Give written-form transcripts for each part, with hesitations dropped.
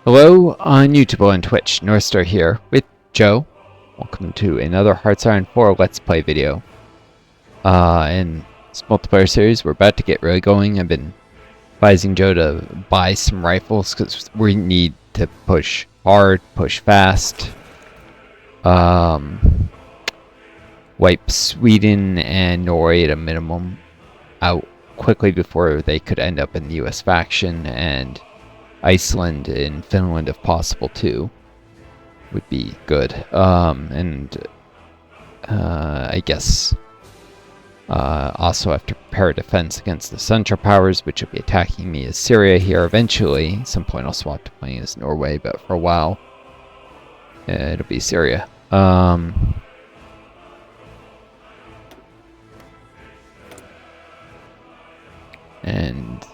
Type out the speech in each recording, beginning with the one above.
Hello on YouTube and Twitch, Northstar here with Joe. Welcome to another HOI4 Let's Play video. In this multiplayer series, we're about to get really going. I've been advising Joe to buy some rifles because we need to push hard, push fast. Wipe Sweden and Norway at a minimum out quickly before they could end up in the US faction, and Iceland and Finland, if possible, too, would be good. I guess also have to prepare a defense against the Central Powers, which will be attacking me as Syria here eventually. At some point I'll swap to playing as Norway, but for a while it'll be Syria. And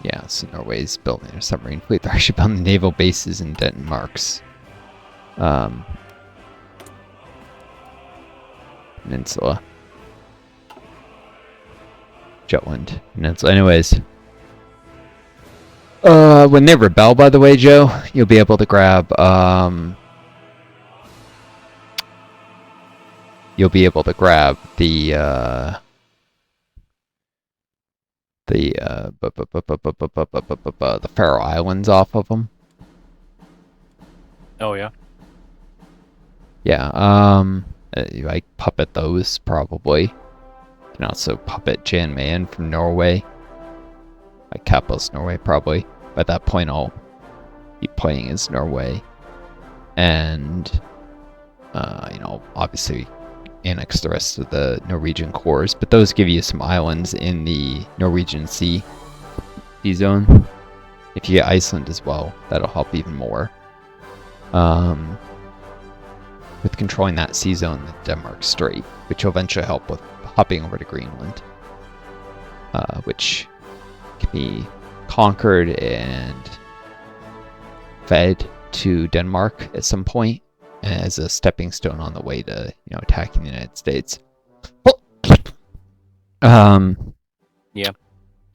yeah, so Norway's building their submarine fleet. They're actually building naval bases in Denmark's peninsula. Jutland Peninsula. Anyways. When they rebel, by the way, Joe, you'll be able to grab, the, the Faroe Islands off of them. Oh yeah. Yeah. I puppet those probably. You can also puppet Jan Mayen from Norway. Like Kapos Norway probably. By that point, I'll be playing as Norway, and obviously annex the rest of the Norwegian cores, but those give you some islands in the Norwegian Sea zone. If you get Iceland as well, that'll help even more. With controlling that sea zone, the Denmark Strait, which will eventually help with hopping over to Greenland, which can be conquered and fed to Denmark at some point as a stepping stone on the way to, attacking the United States. Yeah.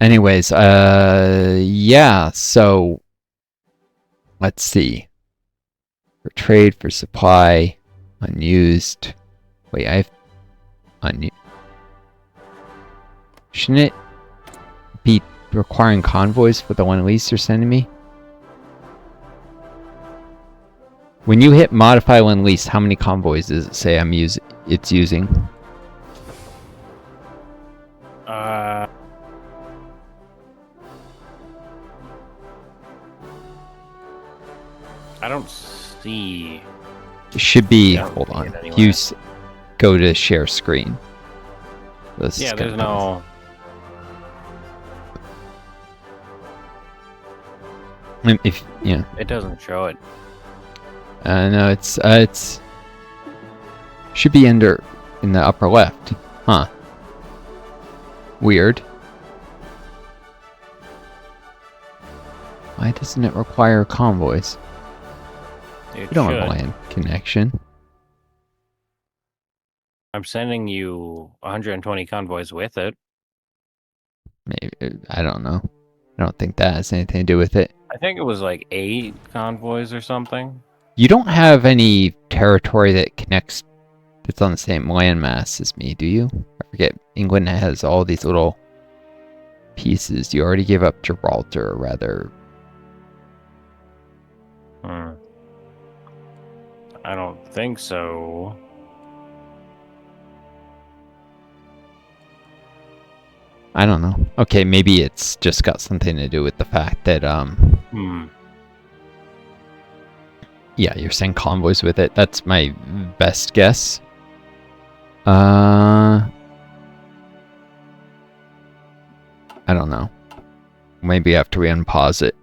Anyways, yeah, so let's see. For trade, for supply, unused. Wait, I have shouldn't it be requiring convoys for the one lease you're sending me? When you hit modify when leased, how many convoys does it say it's using? I don't see. It should be. Yeah, Hold on. You go to share screen. Yeah, there's no. If yeah, It doesn't show it. no, it's should be in the upper left, huh? Weird. Why doesn't it require convoys? It We don't should. have land connection. I'm sending you 120 convoys with it. Maybe, I don't know. I don't think that has anything to do with it. I think it was like 8 convoys or something. You don't have any territory that connects, that's on the same landmass as me, do you? I forget. England has all these little pieces. You already gave up Gibraltar, or rather. I don't think so. I don't know. Okay, maybe it's just got something to do with the fact that, yeah, you're saying convoys with it. That's my best guess. I don't know. Maybe after we unpause it.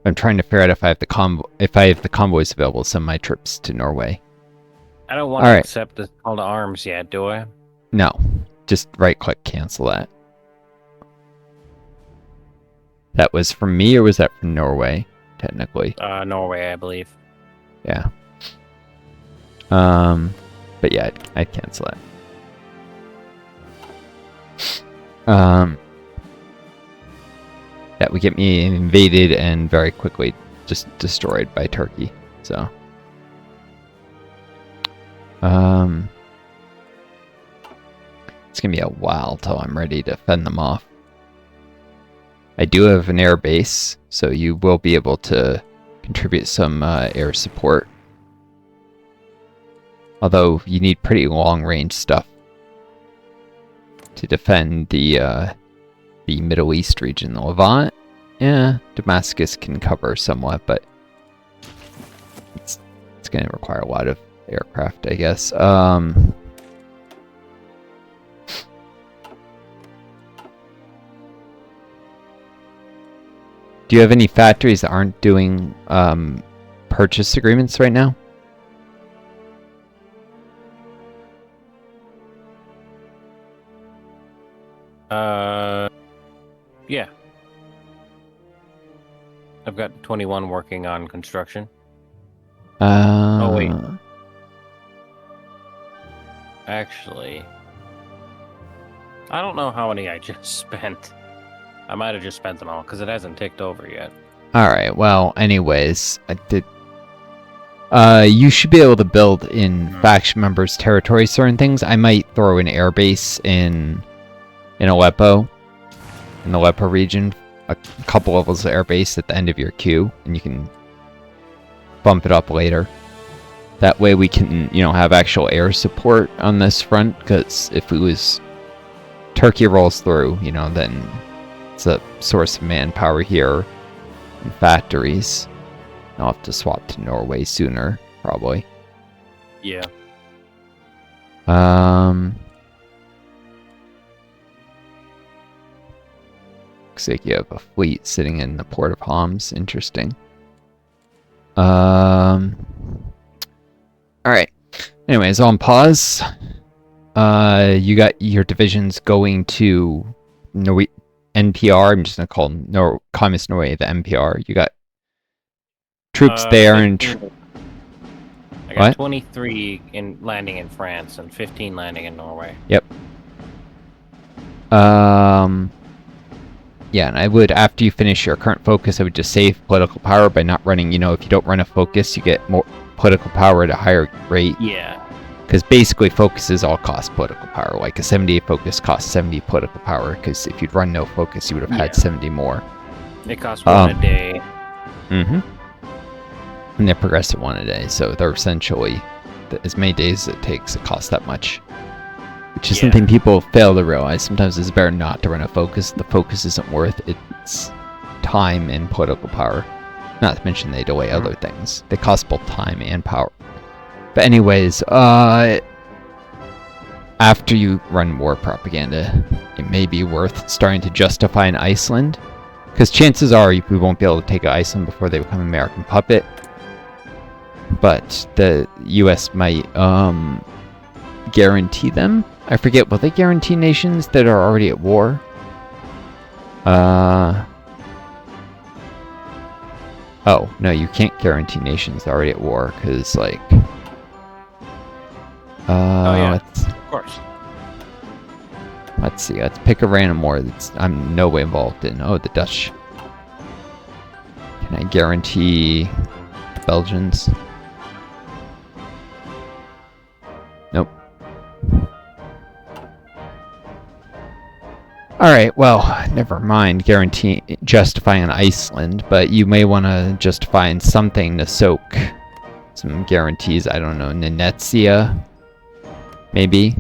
I'm trying to figure out if I have the convoys available to send my troops to Norway. I don't want to accept this call to arms yet, do I? No. Just right-click cancel that. That was from me, or was that from Norway, technically? Norway, I believe. Yeah. But yeah, I'd cancel that. that would get me invaded and very quickly just destroyed by Turkey. So, it's gonna be a while till I'm ready to fend them off. I do have an air base, so you will be able to contribute some air support. Although you need pretty long-range stuff to defend the Middle East region. The Levant, yeah, Damascus can cover somewhat, but it's going to require a lot of aircraft, I guess. Do you have any factories that aren't doing purchase agreements right now? Yeah. I've got 21 working on construction. Oh, wait. Actually, I don't know how many I just spent. I might have just spent them all, because it hasn't ticked over yet. Alright, well, anyways, I did... you should be able to build in faction members' territory certain things. I might throw an airbase in Aleppo, in the Aleppo region, a couple levels of airbase at the end of your queue, and you can bump it up later. That way we can, you know, have actual air support on this front, because if it was Turkey rolls through, you know, then it's a source of manpower here and factories. I'll have to swap to Norway sooner, probably. Yeah. Looks like you have a fleet sitting in the port of Homs. Interesting. Alright. Anyways, on pause. You got your divisions going to NPR. I'm just going to call Communist Norway the NPR. You got troops there and... I got 23 landing in France and 15 landing in Norway. Yep. Yeah, and I would, after you finish your current focus, I would just save political power by not running, you know, if you don't run a focus, you get more political power at a higher rate. Yeah. Because basically focuses all cost political power. Like a 70 focus costs 70 political power, because if you'd run no focus, you would have had 70 more. It costs one a day. Mm-hmm. And they're progressive one a day, so they're essentially, as many days as it takes, it costs that much. Which is something people fail to realize. Sometimes it's better not to run a focus. The focus isn't worth its time and political power. Not to mention they delay other things. They cost both time and power. But anyways, after you run war propaganda, it may be worth starting to justify an Iceland. Because chances are we won't be able to take Iceland before they become American puppet. But the US might guarantee them. I forget, will they guarantee nations that are already at war? Oh, no, you can't guarantee nations already at war, because, like... oh, yeah, of course. Let's see, let's pick a random war that I'm in no way involved in. Oh, the Dutch. Can I guarantee the Belgians? Nope. Alright, well, never mind justifying an Iceland, but you may want to justify in something to soak some guarantees. I don't know, Nenetsia, maybe?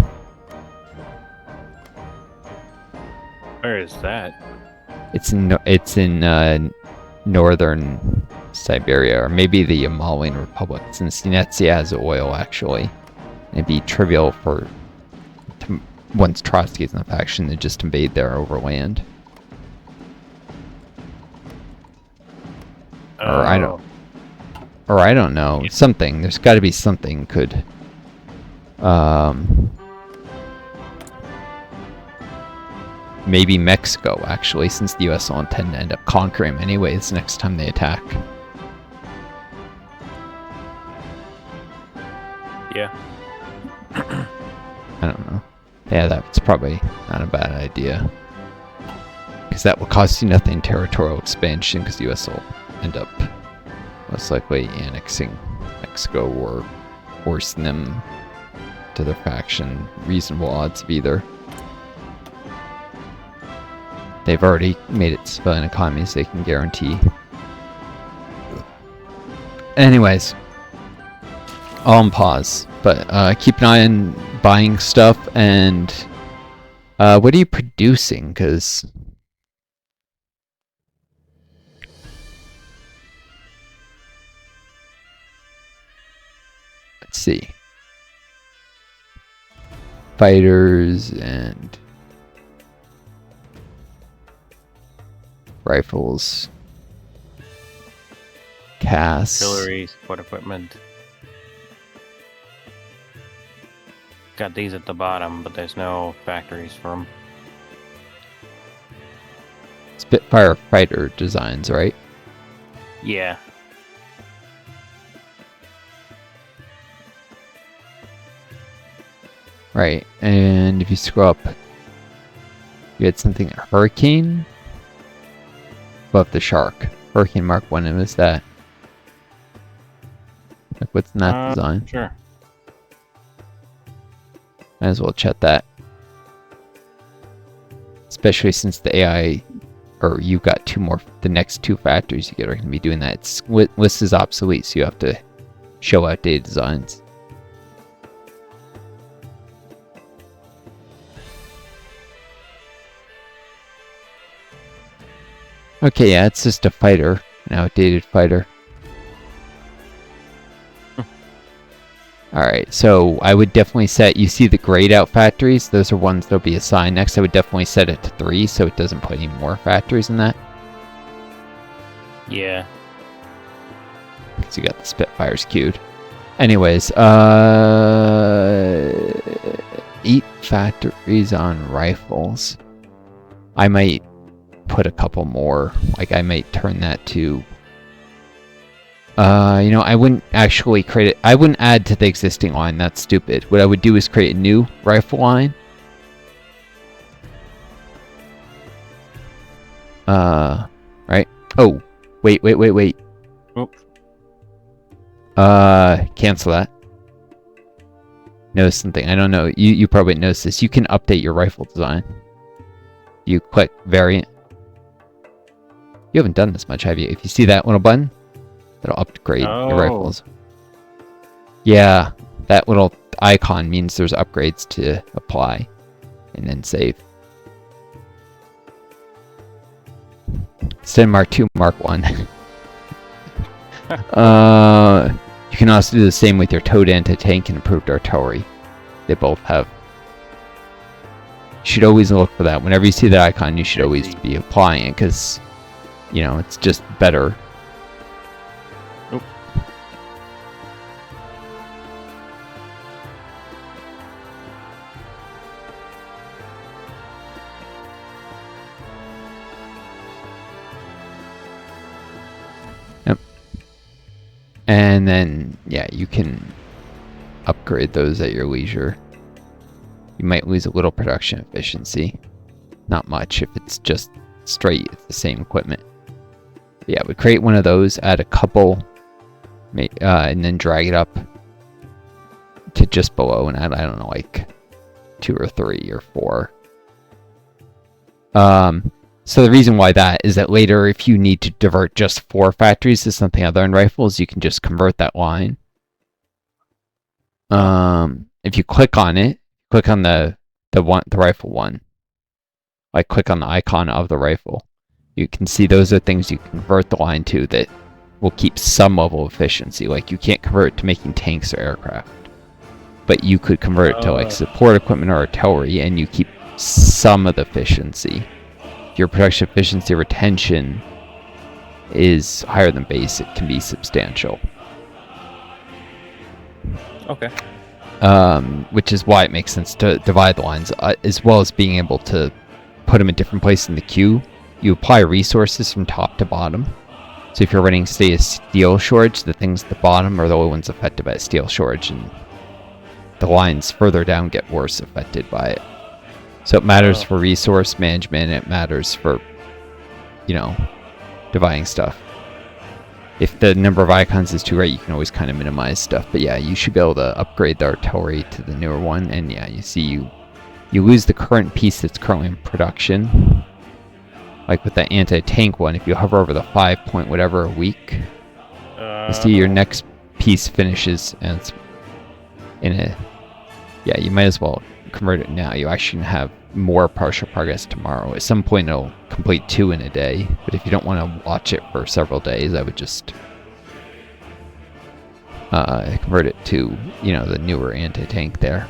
Where is that? It's in northern Siberia, or maybe the Yamalian Republic, since Nenetsia has oil, actually. It'd be trivial once Trotsky's in the faction, to just invade there overland. Or I don't know. Something. There's got to be something could. Maybe Mexico, actually, since the U.S. will intend to end up conquering them anyways next time they attack. Yeah. I don't know. Yeah, that's probably not a bad idea. because that will cost you nothing territorial expansion, because the U.S. will end up most likely annexing Mexico or forcing them to their faction. Reasonable odds of either. They've already made it civilian economies they can guarantee. Anyways, all on pause, but keep an eye on buying stuff. And what are you producing? Because let's see, fighters and rifles, casks, artillery, support equipment. Got these at the bottom, but there's no factories for them. Spitfire fighter designs, right? Yeah. Right, and if you scroll up, you had something, Hurricane? Above the Shark. Hurricane Mark 1, and what's that? Like, what's in that design? Sure. Might as well check that. Especially since the AI, or you got two more, the next two factories you get are going to be doing that. It's, list is obsolete, so you have to show outdated designs. Okay, yeah, it's just a fighter, an outdated fighter. Alright, so I would definitely set, you see the grayed out factories, those are ones that'll be assigned next. I would definitely set it to 3 so it doesn't put any more factories in that. Yeah. Because you got the Spitfires queued. Anyways, 8 factories on rifles. I might put a couple more, like I might turn that to you know, I wouldn't actually create it. I wouldn't add to the existing line. That's stupid. What I would do is create a new rifle line. Right. Oh, wait. Oop. Cancel that. Notice something. I don't know. You probably noticed this. You can update your rifle design. You click variant. You haven't done this much, have you? If you see that little button, that'll upgrade your rifles. Yeah, that little icon means there's upgrades to apply, and then save. Instead of Mark 2, Mark 1. You can also do the same with your towed anti-tank and improved artillery. They both have. You should always look for that. Whenever you see that icon, you should always be applying it, because, you know, it's just better. Nope. Yep. And then, yeah, you can upgrade those at your leisure. You might lose a little production efficiency. Not much if it's just straight, it's the same equipment. But yeah, we create one of those, add a couple, and then drag it up to just below and add, I don't know, like 2 or 3 or 4. So the reason why that is that later, if you need to divert just 4 factories to something other than rifles, you can just convert that line. If you click on it, click on the rifle one. Like, click on the icon of the rifle. You can see those are things you can convert the line to that will keep some level of efficiency. Like, you can't convert it to making tanks or aircraft, but you could convert it to like support equipment or artillery, and you keep some of the efficiency. If your production efficiency retention is higher than base, it can be substantial. Okay. Which is why it makes sense to divide the lines, as well as being able to put them in different places in the queue. You apply resources from top to bottom. So if you're running, say, a steel shortage, the things at the bottom are the only ones affected by a steel shortage, and the lines further down get worse affected by it. So it matters for resource management, it matters for you know, dividing stuff. If the number of icons is too great, you can always kind of minimize stuff. But yeah, you should be able to upgrade the artillery to the newer one. And yeah, you see you lose the current piece that's currently in production. Like with the anti-tank one, if you hover over the 5 point whatever a week, you see your next piece finishes, and it's in a... Yeah, you might as well convert it now. You actually can have more partial progress tomorrow. At some point it'll complete 2 in a day, but if you don't want to watch it for several days, I would just convert it to, you know, the newer anti-tank there.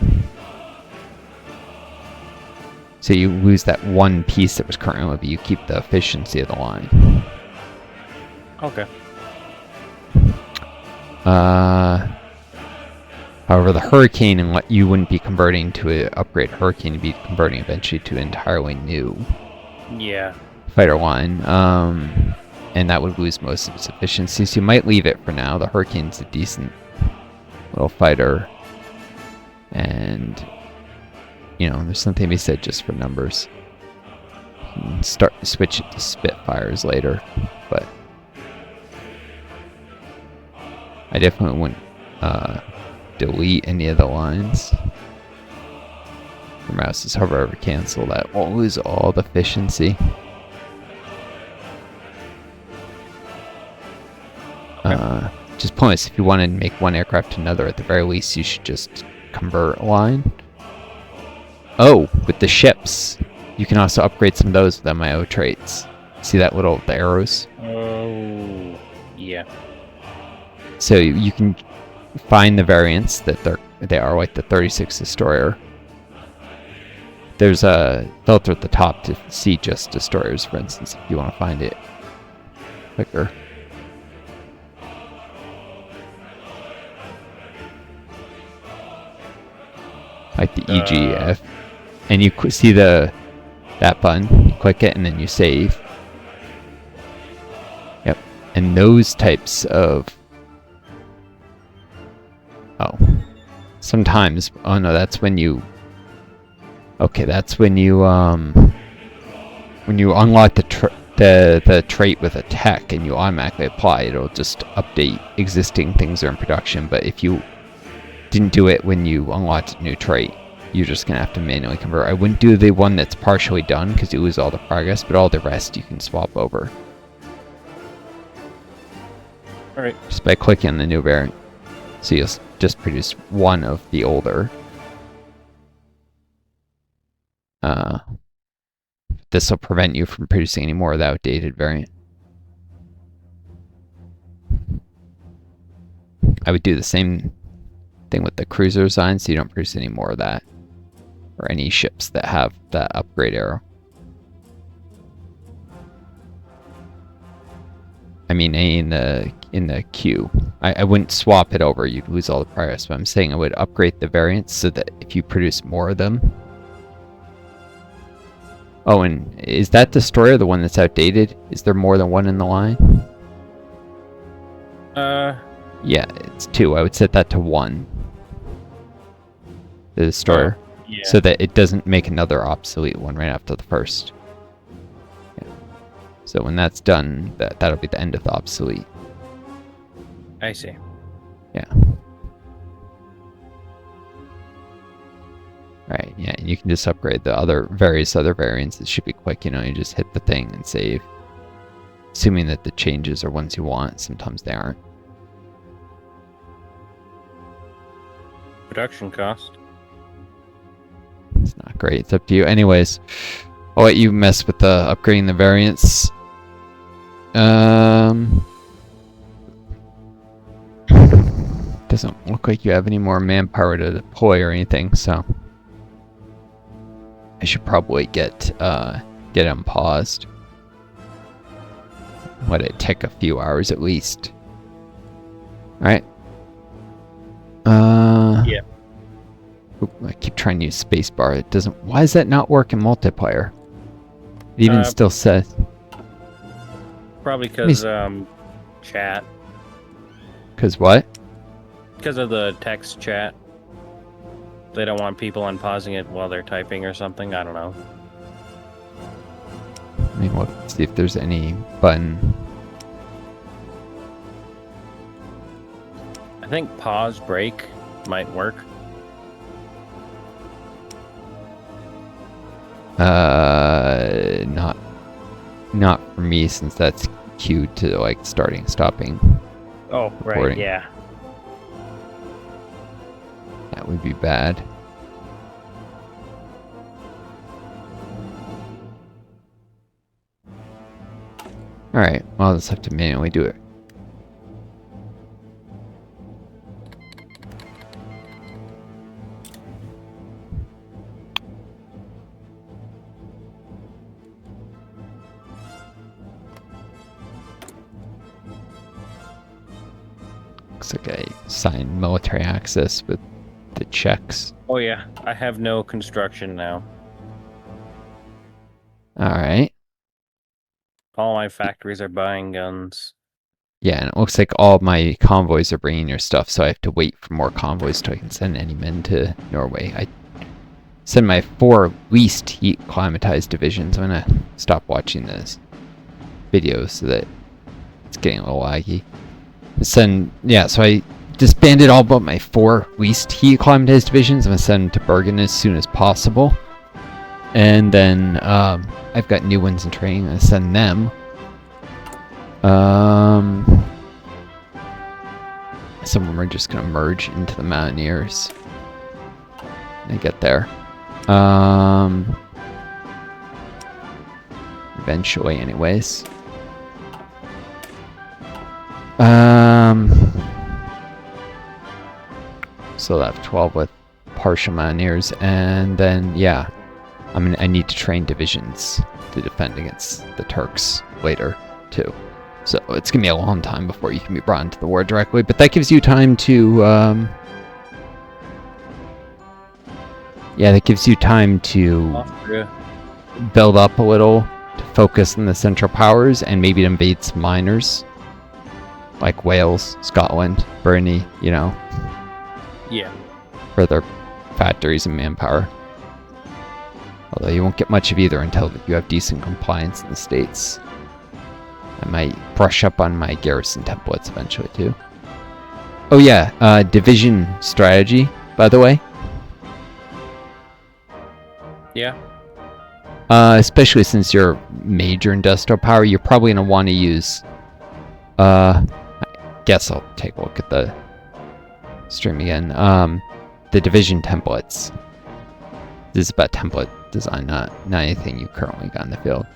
So you lose that one piece that was currently, but you keep the efficiency of the line. Okay. However, the Hurricane and what you wouldn't be converting to an upgrade Hurricane, you'd be converting eventually to an entirely new fighter line. And that would lose most of its efficiency. So you might leave it for now. The Hurricane's a decent little fighter. And, you know, there's something to be said just for numbers. You can switch it to Spitfires later, but I definitely wouldn't delete any of the lines. Your mouse is hover over cancel. That won't lose all the efficiency. Just pointless. If you want to make one aircraft to another, at the very least, you should just convert a line. Oh, with the ships, you can also upgrade some of those with MIO traits. See that little the arrows? Oh, yeah. So you can find the variants that they are like the 36 destroyer. There's a filter at the top to see just destroyers, for instance, if you want to find it quicker. Like the EGF, and you see that button. You click it, and then you save. Yep, and those types of sometimes. Oh no, that's when you. Okay, that's when you unlock the trait with a tech, and you automatically apply it. It'll just update existing things that are in production. But if you didn't do it when you unlocked a new trait, you're just gonna have to manually convert. I wouldn't do the one that's partially done because you lose all the progress, but all the rest you can swap over. Alright. Just by clicking on the new variant. So you'll just produce one of the older. This will prevent you from producing any more of the outdated variant. I would do the same thing with the cruiser design, so you don't produce any more of that, or any ships that have that upgrade arrow. I mean, in the queue. I wouldn't swap it over; you'd lose all the progress. But I'm saying I would upgrade the variants so that if you produce more of them. Oh, and is that destroyer the one that's outdated? Is there more than one in the line? Yeah, it's 2. I would set that to 1. The destroyer. Yeah. So that it doesn't make another obsolete one right after the first. Yeah. So when that's done, that'll be the end of the obsolete. I see. Yeah. Right, yeah, and you can just upgrade the various other variants. It should be quick, you know, you just hit the thing and save. Assuming that the changes are ones you want, sometimes they aren't. Production cost. It's not great, it's up to you. Anyways, I'll let you mess with the upgrading the variants. Doesn't look like you have any more manpower to deploy or anything, so I should probably get them paused. Let it take a few hours at least. Alright. Yeah. I keep trying to use spacebar. It doesn't. Why does that not work in multiplayer? It even still says. Probably because chat. Because what? Because of the text chat. They don't want people unpausing it while they're typing or something. I don't know. I mean, let's see if there's any button. I think pause break might work. Not for me, since that's queued to like starting, stopping. Oh, right, recording. yeah. That would be bad. Alright, well, I'll just have to manually do it. Looks like I signed military access with the checks. Oh, yeah. I have no construction now. Alright. All my factories are buying guns. Yeah, and it looks like all my convoys are bringing your stuff, so I have to wait for more convoys till I can send any men to Norway. I send my 4 least heat climatized divisions. I'm gonna stop watching this videos so that it's getting a little laggy. So I disbanded all but my 4 least heat climatized divisions. I'm gonna send them to Bergen as soon as possible. And then I've got new ones in training. I'm gonna send them. Some of them are just gonna merge into the Mountaineers. They get there. Eventually, anyways. So I'll have 12 with partial Mountaineers, and then yeah, I need to train divisions to defend against the Turks later too. So it's gonna be a long time before you can be brought into the war directly, but that gives you time to Austria. build up a little, to focus on the Central Powers, and maybe to invade some minors like Wales, Scotland, Brittany, you know. Yeah. For their factories and manpower. Although you won't get much of either until you have decent compliance in the States. I might brush up on my garrison templates eventually too. Oh yeah, division strategy, by the way. Yeah. Especially since you're major industrial power, you're probably going to want to use... I guess I'll take a look at the stream again. The division templates. This is about template design, not anything you currently got in the field.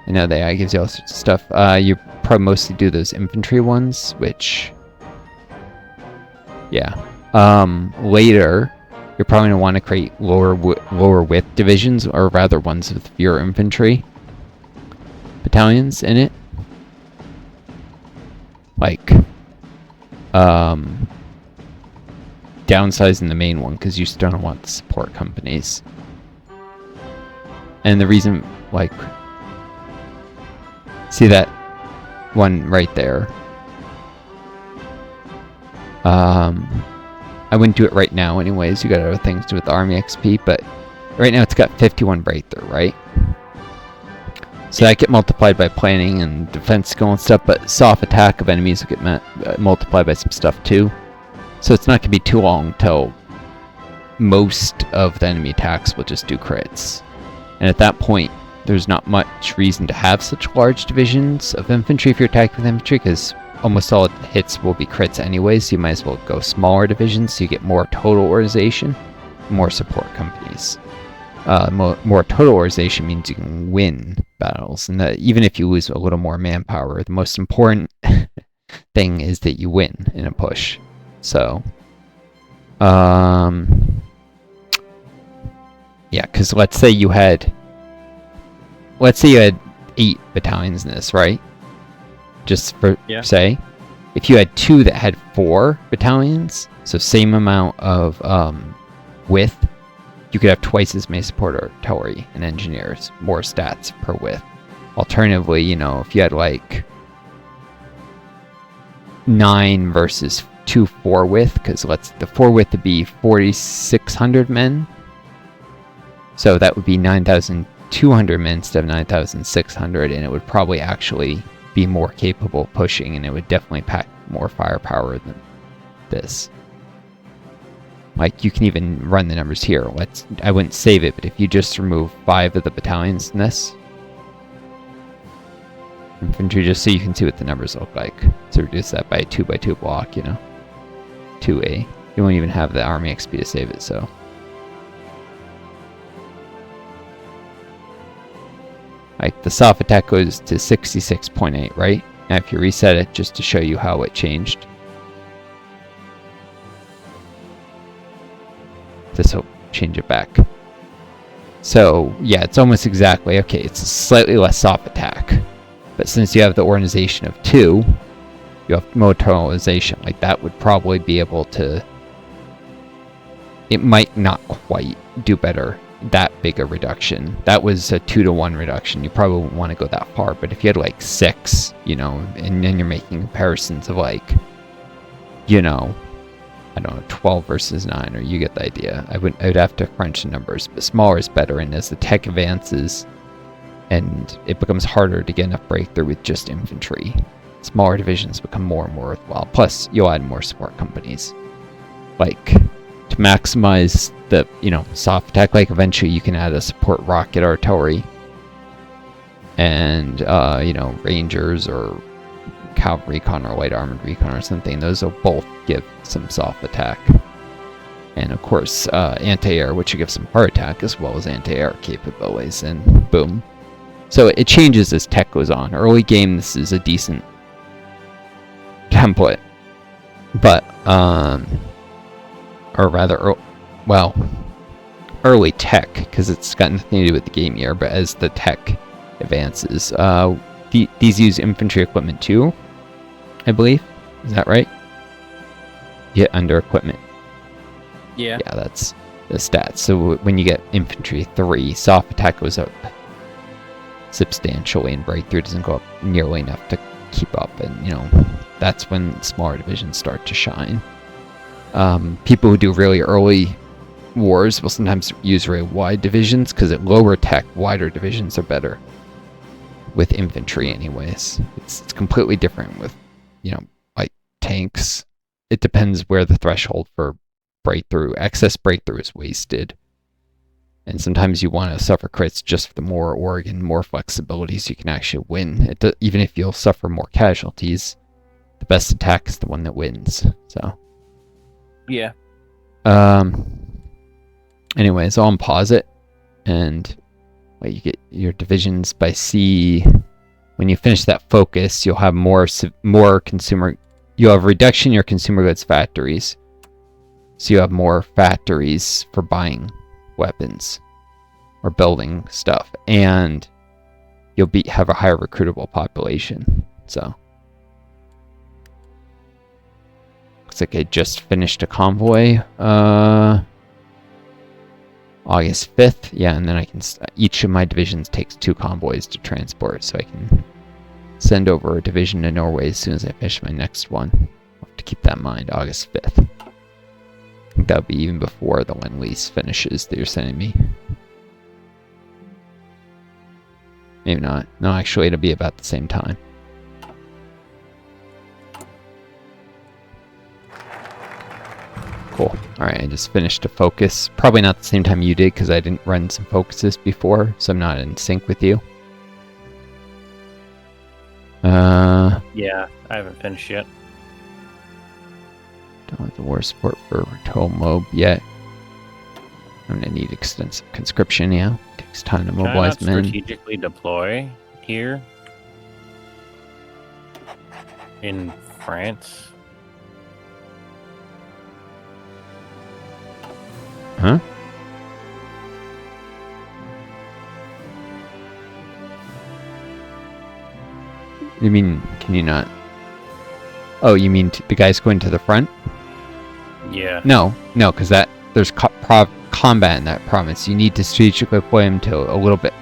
I know the AI gives you all sorts of stuff. You probably mostly do those infantry ones, which... yeah. Later, you're probably going to want to create lower width divisions, or rather ones with fewer infantry battalions in it. Like, downsizing the main one, because you still don't want the support companies. And the reason, like, see that one right there? I wouldn't do it right now anyways, you got other things to do with the army XP, but right now it's got 51 breakthrough, right? So that get multiplied by planning and defense skill and stuff, but soft attack of enemies will get multiplied by some stuff too. So it's not going to be too long till most of the enemy attacks will just do crits. And at that point, there's not much reason to have such large divisions of infantry if you're attacking with infantry, because almost all the hits will be crits anyways, so you might as well go smaller divisions so you get more total organization, more support companies. More total organization means you can win battles, and that even if you lose a little more manpower, the most important thing is that you win in a push. So, yeah, because let's say you had 8 battalions in this, right? Just for say, if you had 2 that had 4 battalions, so same amount of width, you could have twice as many support artillery and engineers, more stats per width. Alternatively, you know, if you had like 9 versus 2 4 width, because the 4 width would be 4,600 men, so that would be 9,000 200 men instead of 9,600, and it would probably actually be more capable of pushing, and it would definitely pack more firepower than this. Like, you can even run the numbers here. I wouldn't save it, but if you just remove 5 of the battalions in this infantry, just so you can see what the numbers look like. So reduce that by a 2x2 block, you know. 2A. You won't even have the army XP to save it, so. Like, the soft attack goes to 66.8, right? Now if you reset it, just to show you how it changed. This will change it back. So, yeah, it's almost exactly, okay, it's a slightly less soft attack. But since you have the organization of 2, you have motorization. Like, that would probably be able to... It might not quite do better, that big a reduction. That was a 2-to-1 reduction. You probably wouldn't want to go that far. But if you had, like, 6, you know, and then you're making comparisons of, like, you know, I don't know, 12 versus 9, or you get the idea. I would have to crunch the numbers, but smaller is better, and as the tech advances and it becomes harder to get enough breakthrough with just infantry, smaller divisions become more and more worthwhile. Plus, you'll add more support companies. Like, to maximize the, you know, soft attack, like eventually you can add a support rocket artillery and, you know, rangers or cavalry recon or light armored recon or something. Those will both give some soft attack, and of course anti-air, which will give some hard attack as well as anti-air capabilities, and boom. So it changes as tech goes on. Early game, this is a decent template, but or rather, well, early tech, because it's got nothing to do with the game year, but as the tech advances, these use infantry equipment too, I believe. Is that right? Yeah, under equipment. Yeah. Yeah, that's the stats. So when you get infantry 3, soft attack goes up substantially, and breakthrough doesn't go up nearly enough to keep up. And, you know, that's when smaller divisions start to shine. People who do really early wars will sometimes use really wide divisions, because at lower tech, wider divisions are better. With infantry anyways. It's completely different with, you know, like tanks. It depends where the threshold for breakthrough, excess breakthrough is wasted. And sometimes you want to suffer crits just for the more org and more flexibility so you can actually win. Even if you'll suffer more casualties, the best attack is the one that wins. So. Yeah. Anyways, I'll unpause it, and you get your divisions by C. When you finish that focus, you'll have more consumer. You'll have reduction in your consumer goods factories, so you have more factories for buying weapons or building stuff, and you'll have a higher recruitable population. So looks like I just finished a convoy. August 5th, yeah, and then I can, each of my divisions takes 2 convoys to transport, so I can send over a division to Norway as soon as I finish my next one. I'll have to keep that in mind, August 5th. I think that'll be even before the Lend-Lease finishes that you're sending me. Maybe not. No, actually, it'll be about the same time. Cool. Alright, I just finished a focus. Probably not the same time you did, because I didn't run some focuses before, so I'm not in sync with you. Yeah, I haven't finished yet. Don't have the war support for total mob yet. I'm gonna need extensive conscription, yeah. Takes time to mobilize Can I not men. strategically deploy here in France? Huh? You mean, can you not? Oh, you mean the guys going to the front? Yeah. No, because there's combat in that province. You need to strategically deploy them to a little bit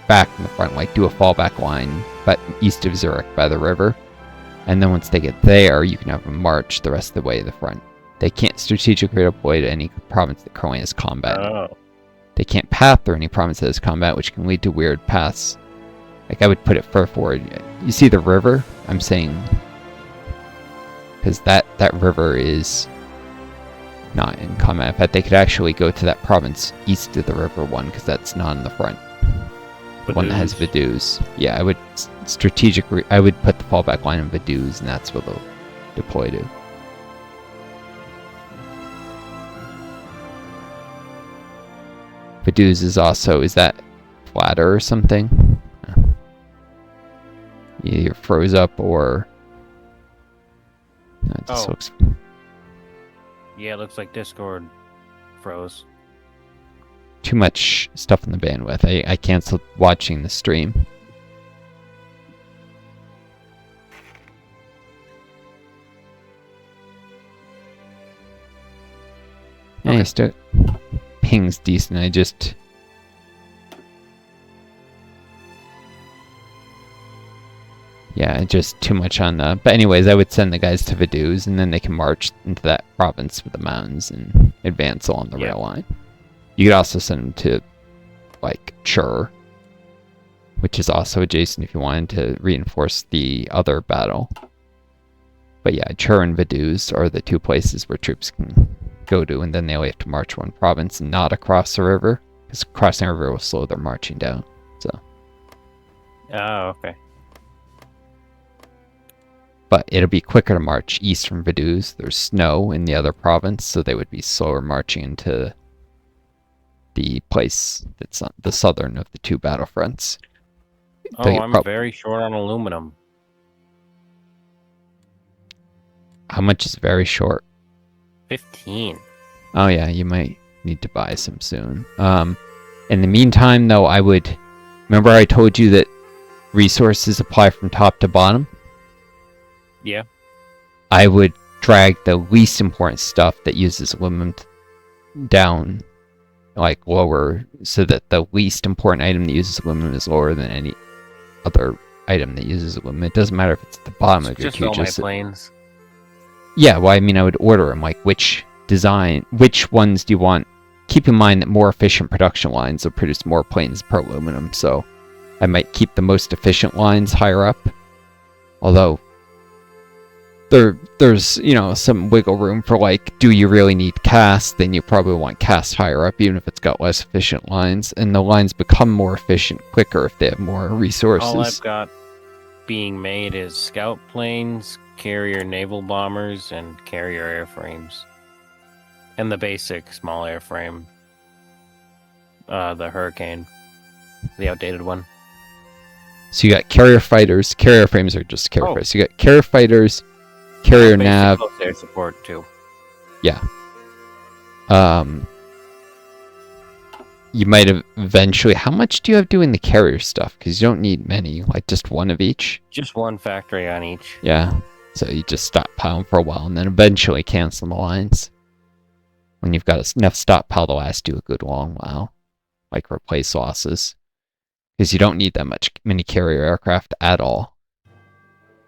back in the front, like do a fallback line, but east of Zurich by the river. And then once they get there, you can have them march the rest of the way to the front. They can't strategically deploy to any province that currently has combat. Oh. they can't path through any province that has combat, which can lead to weird paths. Like, I would put it far forward. You see the river? I'm saying... Because that river is not in combat. In fact, they could actually go to that province east of the river one, because that's not in the front. The one that has Vaduz. Yeah, I would I would put the fallback line in Vaduz, and that's what they'll deploy to. Vaduz is also, is that flatter or something? Either froze up or... No, it just looks... Yeah, it looks like Discord froze. Too much stuff on the bandwidth. I canceled watching the stream. Yeah, okay. Still ping's decent. I just... Yeah, just too much on the... But anyways, I would send the guys to Vaduz, and then they can march into that province with the mountains and advance along the rail line. You could also send them to, like, Chur, which is also adjacent if you wanted to reinforce the other battle. But yeah, Chur and Vaduz are the two places where troops can go to, and then they only have to march one province and not across the river, because crossing the river will slow their marching down. So. Oh, okay. But it'll be quicker to march east from Vaduz. There's snow in the other province, so they would be slower marching into the place that's on the southern of the two battlefronts. Oh, I'm very short on aluminum. How much is very short? 15. Oh yeah, you might need to buy some soon. In the meantime, though, I would... Remember I told you that resources apply from top to bottom? Yeah. I would drag the least important stuff that uses aluminum down, like, lower, so that the least important item that uses aluminum is lower than any other item that uses aluminum. It doesn't matter if it's at the bottom of your queue. Just fill my planes. Yeah, well, I mean, I would order them, like, which ones do you want? Keep in mind that more efficient production lines will produce more planes per aluminum, so I might keep the most efficient lines higher up. Although, there's, you know, some wiggle room for, like, do you really need cast? Then you probably want cast higher up, even if it's got less efficient lines. And the lines become more efficient quicker if they have more resources. All I've got being made is scout planes, carrier naval bombers, and carrier airframes. And the basic small airframe. The Hurricane. The outdated one. So you got carrier fighters. Carrier frames are just carrier fighters. So you got carrier fighters, carrier nav. Close air support too. Yeah. You might have eventually... How much do you have doing the carrier stuff? Because you don't need many. Like, just one of each? Just one factory on each. Yeah. So you just stockpile them for a while, and then eventually cancel the lines. When you've got enough stockpile to last you a good long while. Like, replace losses. Because you don't need that many carrier aircraft at all.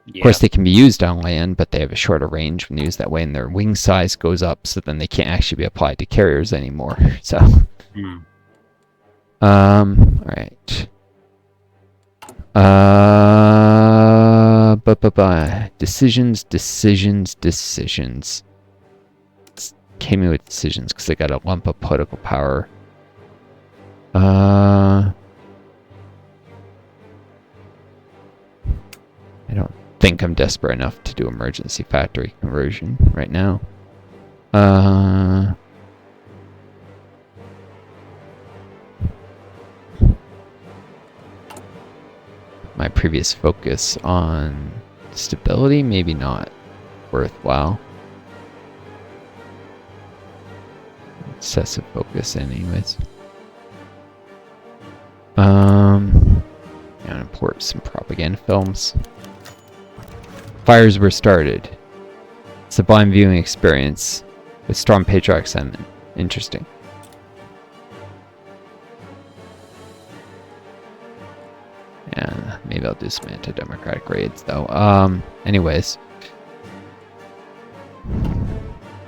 Yep. Of course, they can be used on land, but they have a shorter range when used that way, and their wing size goes up, so then they can't actually be applied to carriers anymore. So, alright. Decisions. Came in with decisions because they got a lump of political power. I don't think I'm desperate enough to do emergency factory conversion right now. My previous focus on stability, maybe not worthwhile. Excessive focus anyways. And import some propaganda films. Fires were started. Sublime viewing experience with strong patriotic sentiment. Interesting. Yeah, maybe I'll do some anti-democratic raids though. Anyways.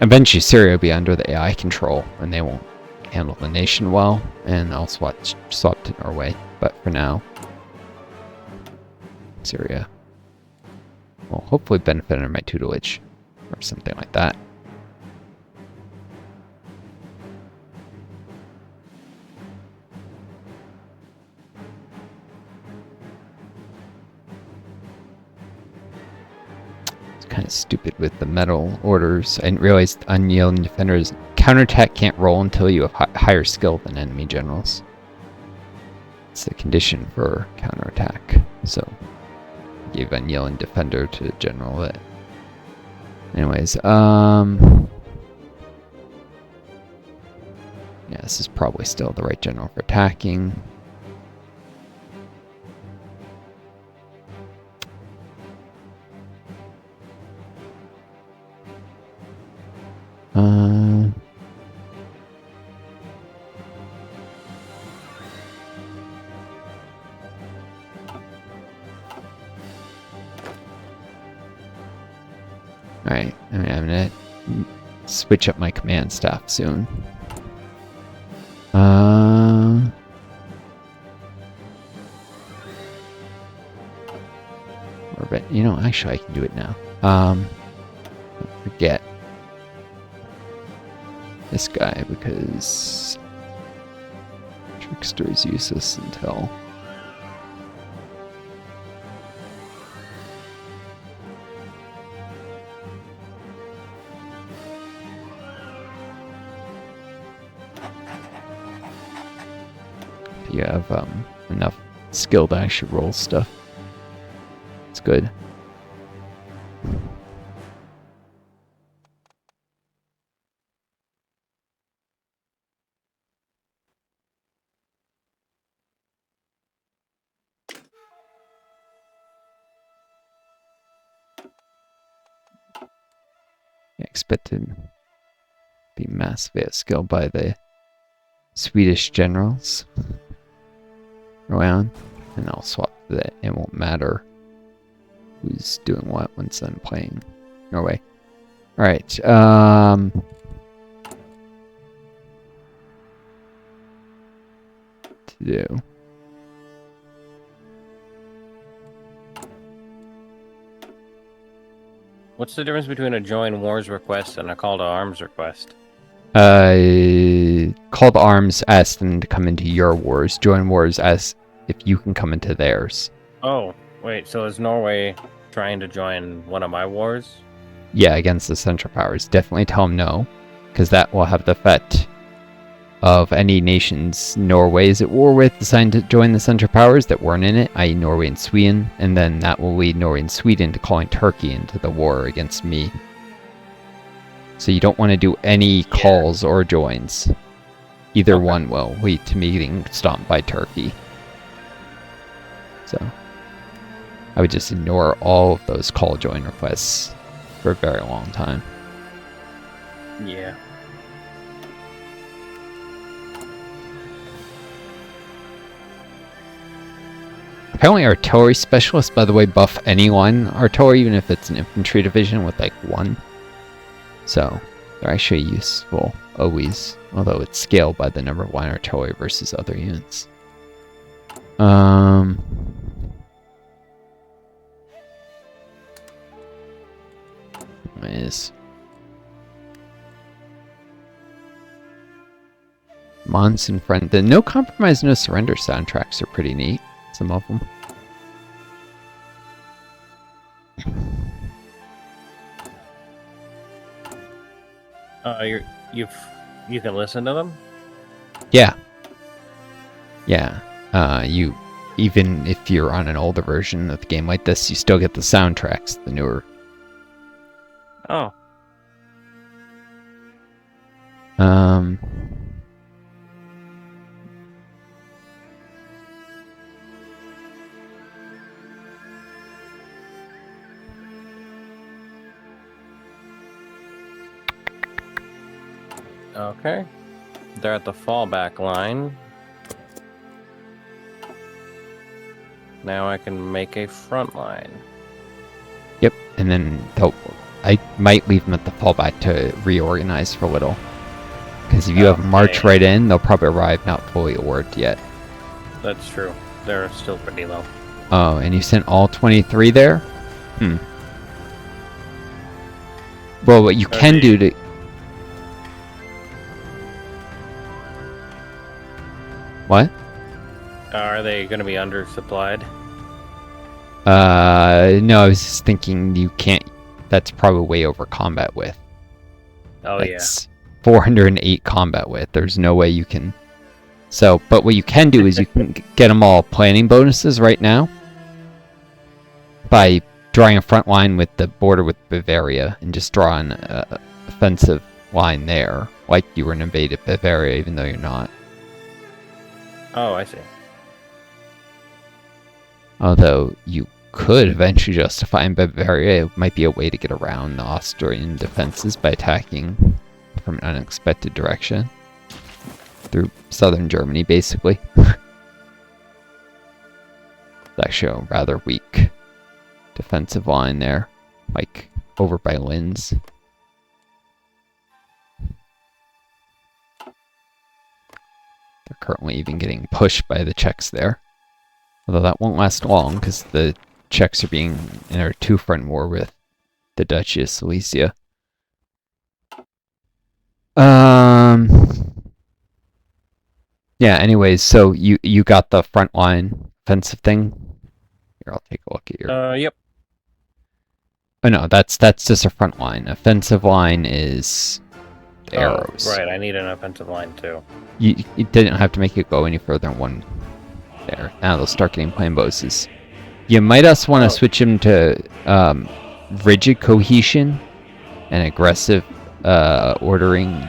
Eventually Syria will be under the AI control and they won't handle the nation well, and I'll swap to Norway. But for now, Syria will hopefully benefit under my tutelage, or something like that. Kind of stupid with the medal orders. I didn't realize unyielding defenders counterattack can't roll until you have higher skill than enemy generals. It's the condition for counterattack. So give unyielding defender to the general that. Anyways, yeah, this is probably still the right general for attacking. Alright, I mean, I'm gonna switch up my command staff soon. But you know, actually I can do it now. Don't forget this guy because Trickster is useless until you have enough skill to actually roll stuff. It's good. Expected to be massively outskilled by the Swedish generals around, and I'll swap that. It won't matter who's doing what once I'm playing Norway. All right. To do. What's the difference between a join wars request and a call to arms request? Call to arms asks them to come into your wars. Join wars asks if you can come into theirs. Oh, wait, so is Norway trying to join one of my wars? Yeah, against the Central Powers. Definitely tell them no, because that will have the effect of any nations Norway is at war with deciding to join the Central Powers that weren't in it, i.e. Norway and Sweden, and then that will lead Norway and Sweden to calling Turkey into the war against me. So you don't want to do any calls or joins. Either one will lead to me getting stomped by Turkey. So I would just ignore all of those call join requests for a very long time. Yeah. Apparently artillery specialists, by the way, buff anyone artillery, even if it's an infantry division with like 1. So they're actually useful always, although it's scaled by the number of line artillery versus other units. Is Monson Friend. The No Compromise, No Surrender soundtracks are pretty neat. Some of them. You can listen to them? Yeah. Yeah. You, even if you're on an older version of the game like this, you still get the soundtracks, the newer. Oh. Okay. They're at the fallback line. Now I can make a front line. Yep, and then I might leave them at the fallback to reorganize for a little. Because if you have march Okay. right in, they'll probably arrive not fully orged yet. That's true. They're still pretty low. Oh, and you sent all 23 there? Well, what you can do to... What? Are they going to be undersupplied? No, I was just thinking you can't... That's probably way over combat width. Oh, That's 408 combat width. There's no way you can... So, but what you can do is you can get them all planning bonuses right now by drawing a front line with the border with Bavaria and just draw an offensive line there, like you were in invaded Bavaria, even though you're not. Oh, I see. Although you could eventually justify in Bavaria, it might be a way to get around the Austrian defenses by attacking from an unexpected direction through southern Germany, basically. It's actually a rather weak defensive line there, like over by Linz. They're currently even getting pushed by the Czechs there. Although that won't last long, because the Czechs are being in a two-front war with the Duchy of Silesia. Yeah, anyways, so you got the front line offensive thing? Here, I'll take a look at your... Yep. Oh no, that's just a front line. Offensive line is the arrows. Right, I need an offensive line too. You didn't have to make it go any further than one there. Now they'll start getting plain bonuses. You might also want to switch them to rigid cohesion and aggressive ordering.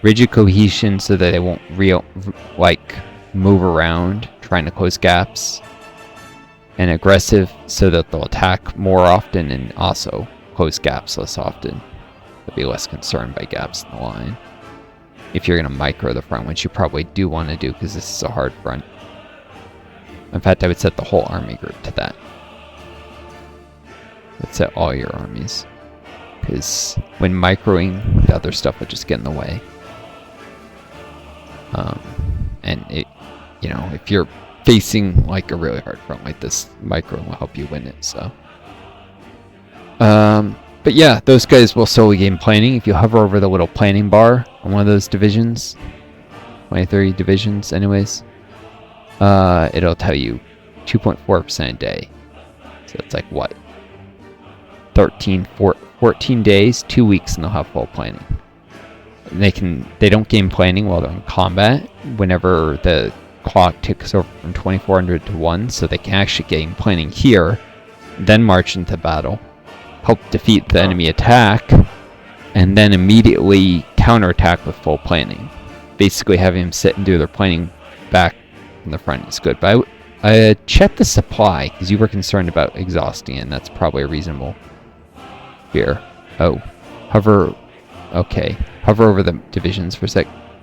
Rigid cohesion so that they won't move around trying to close gaps. And aggressive so that they'll attack more often and also close gaps less often. They'll be less concerned by gaps in the line. If you're going to micro the front, which you probably do want to do because this is a hard front. In fact, I would set the whole army group to that. I'd set all your armies. Because when microing, the other stuff will just get in the way. And it, you know, if you're facing like a really hard front like this, micro will help you win it, so. But yeah, those guys will slowly gain planning. If you hover over the little planning bar on one of those divisions, 20-30 divisions anyways, it'll tell you 2.4% a day. So it's like what? 14 days, 2 weeks, and they'll have full planning. And they don't gain planning while they're in combat whenever the clock ticks over from 2400 to 1, so they can actually gain planning here, then march into battle, help defeat the enemy attack, and then immediately counterattack with full planning. Basically having them sit and do their planning back in the front is good. But I checked the supply, because you were concerned about exhausting it, and that's probably reasonable. Here. Oh. Hover over the divisions for a sec.